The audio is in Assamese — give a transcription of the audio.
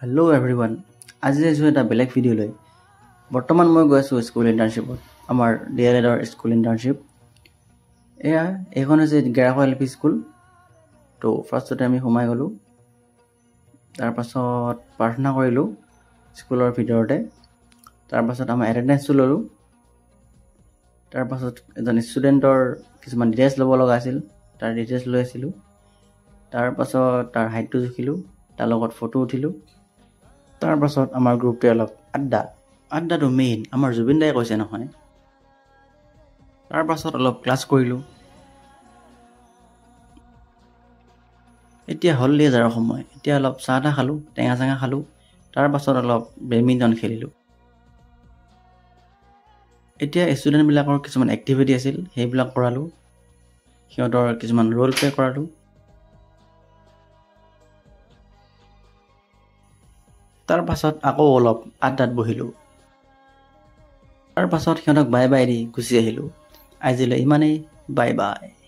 হেল্ল' এভৰিৱান, আজি আহিছোঁ এটা বেলেগ ভিডিঅ' লৈ। বৰ্তমান মই গৈ আছোঁ স্কুল ইণ্টাৰ্ণশ্বিপত, আমাৰ DLEDৰ স্কুল ইণ্টাৰ্ণশ্বিপ। এইখন হৈছে গেৰাখোৱা LP স্কুল। তো ফাৰ্ষ্টতে আমি সোমাই গ'লোঁ, তাৰপাছত প্ৰাৰ্থনা কৰিলোঁ স্কুলৰ ভিতৰতে। তাৰপাছত আমাৰ এটেণ্ডেঞ্চটো ল'লোঁ। তাৰপাছত এজন ষ্টুডেণ্টৰ কিছুমান ডিটেইলছ ল'ব লগা আছিল, তাৰ ডিটেইলছ লৈ আছিলোঁ। তাৰপাছত তাৰ হাইটটো জুখিলোঁ, তাৰ লগত ফটো উঠিলোঁ। তাৰপাছত আমাৰ গ্ৰুপটোৱে অলপ আড্ডাটো মেইন আমাৰ জুবিন দাই কৈছে নহয়। তাৰপাছত অলপ ক্লাছ কৰিলোঁ। এতিয়া হ'ল লেজাৰৰ সময়, এতিয়া অলপ চাহ তাহ খালোঁ, টেঙা চেঙা খালোঁ। তাৰপাছত অলপ বেডমিণ্টন খেলিলোঁ। এতিয়া ষ্টুডেণ্টবিলাকৰ কিছুমান এক্টিভিটি আছিল, সেইবিলাক কৰালোঁ। সিহঁতৰ কিছুমান ৰোল প্লে কৰালোঁ। তাৰপাছত আকৌ অলপ আড্ডাত বহিলোঁ। তাৰপাছত সিহঁতক বাই বাই দি গুচি আহিলোঁ। আজিলৈ ইমানেই, বাই বাই।